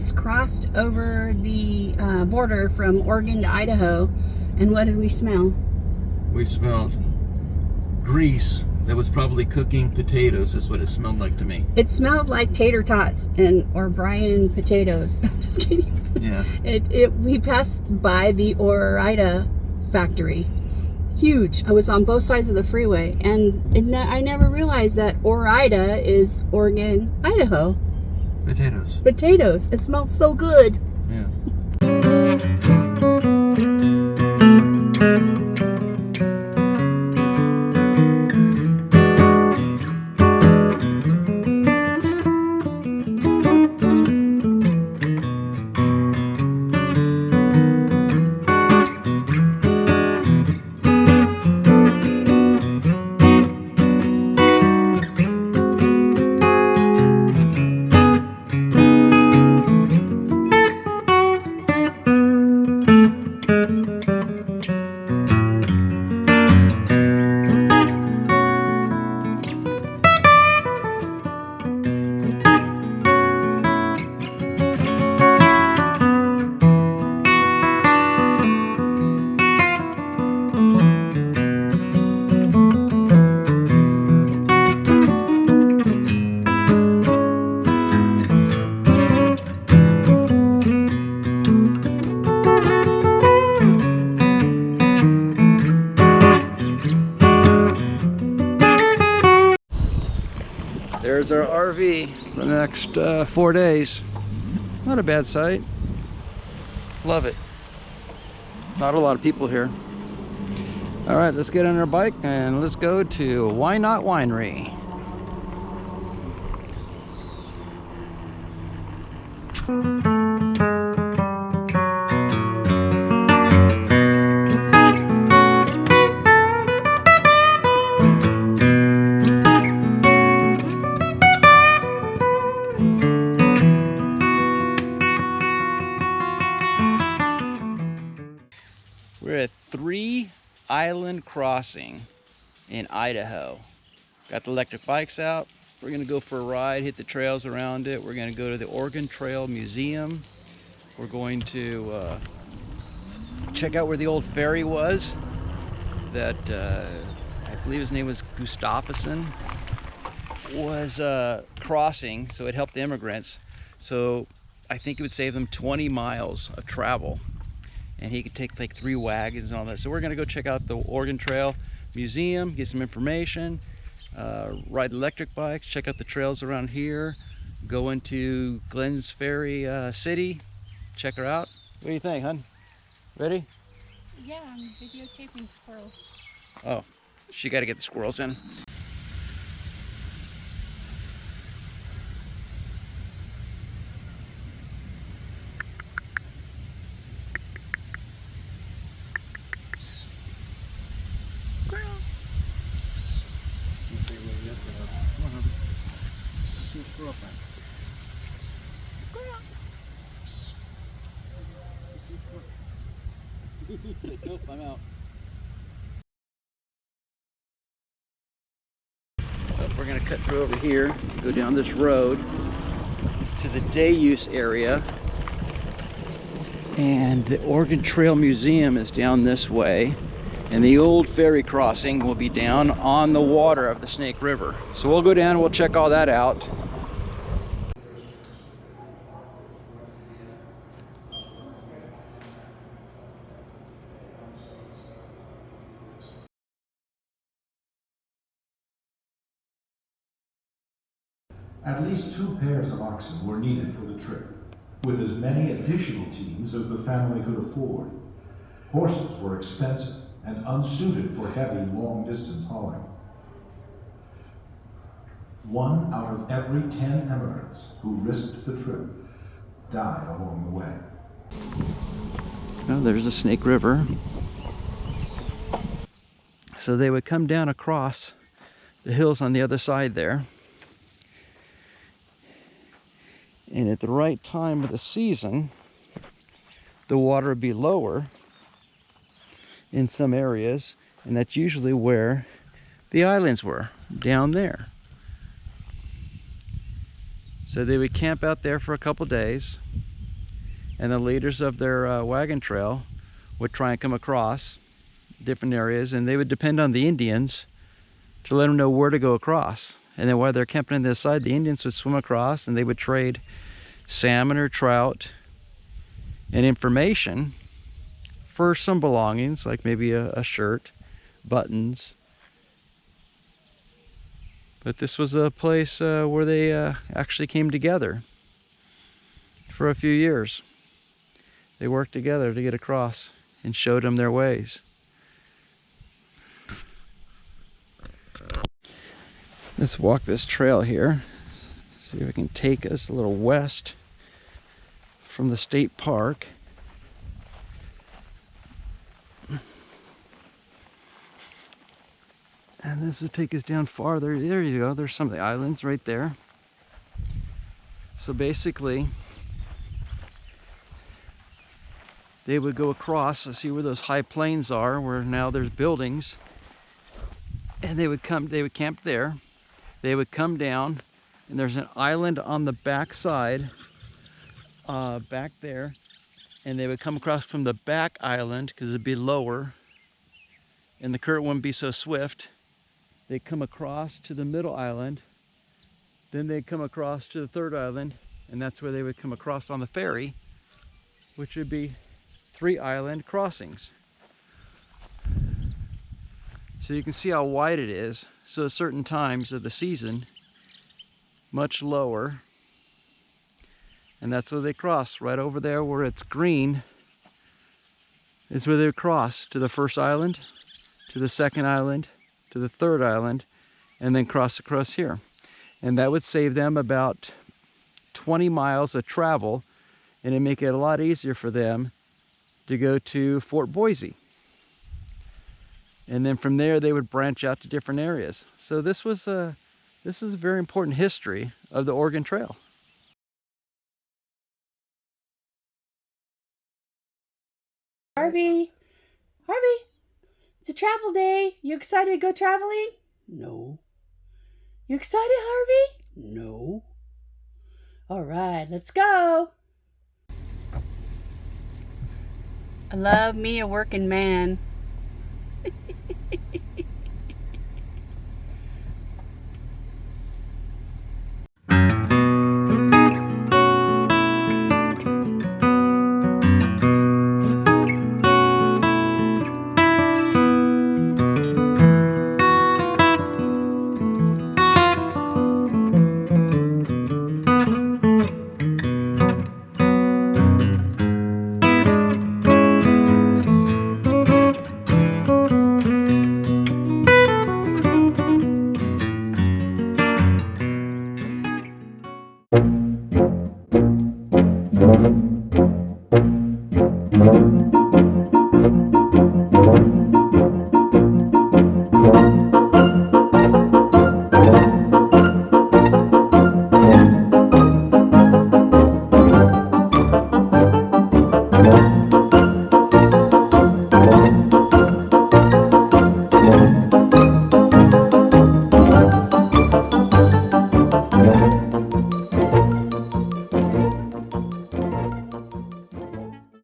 just crossed over the border from Oregon to Idaho, and what did we smell? We smelled grease that was probably cooking potatoes. That's what it smelled like to me. It smelled like tater tots or Brian potatoes. Just kidding. Yeah. We passed by the Ore-Ida factory. Huge. I was on both sides of the freeway, and I never realized that Ore-Ida is Oregon, Idaho. Potatoes. It smelled so good. Yeah. There's our RV for the next 4 days. Not a bad site. Love it. Not a lot of people here. All right, let's get on our bike and let's go to Why Not Winery. We're at 3 Island Crossing in Idaho. Got the electric bikes out. We're gonna go for a ride, hit the trails around it. We're gonna go to the Oregon Trail Museum. We're going to check out where the old ferry was that I believe his name was Gustafsson was crossing, so it helped the immigrants. So I think it would save them 20 miles of travel. And he could take like 3 wagons and all that. So we're gonna go check out the Oregon Trail Museum, get some information, ride electric bikes, check out the trails around here, go into Glenn's Ferry City, check her out. What do you think, hon? Ready? Yeah, I'm videotaping squirrels. Oh, she gotta get the squirrels in. Nope, I'm out. So we're gonna cut through over here, go down this road to the day use area. And the Oregon Trail Museum is down this way. And the old ferry crossing will be down on the water of the Snake River. So we'll go down and we'll check all that out. At least 2 pairs of oxen were needed for the trip, with as many additional teams as the family could afford. Horses were expensive and unsuited for heavy, long-distance hauling. 1 out of every 10 immigrants who risked the trip died along the way. Oh, there's the Snake River. So they would come down across the hills on the other side there. And at the right time of the season, the water would be lower in some areas, and that's usually where the islands were, down there. So they would camp out there for a couple days, and the leaders of their wagon trail would try and come across different areas, and they would depend on the Indians to let them know where to go across. And then while they're camping on this side, the Indians would swim across, and they would trade salmon or trout and information for some belongings, like maybe a shirt, buttons. But this was a place where they actually came together for a few years. They worked together to get across and showed them their ways. Let's walk this trail here. See if it can take us a little west from the state park. And this will take us down farther. There you go. There's some of the islands right there. So basically, they would go across. See where those high plains are, where now there's buildings. And they would camp there. They would come down, and there's an island on the back side, back there. And they would come across from the back island, because it'd be lower, and the current wouldn't be so swift. They'd come across to the middle island, then they'd come across to the third island, and that's where they would come across on the ferry, which would be 3 island crossings. So you can see how wide it is. So at certain times of the season, much lower, and that's where they cross. Right over there where it's green is where they would cross to the first island, to the second island, to the third island, and then cross across here. And that would save them about 20 miles of travel, and it'd make it a lot easier for them to go to Fort Boise. And then from there they would branch out to different areas. So this is a very important history of the Oregon Trail. Harvey, it's a travel day. You excited to go traveling? No. You excited, Harvey? No. All right, let's go. I love me a working man.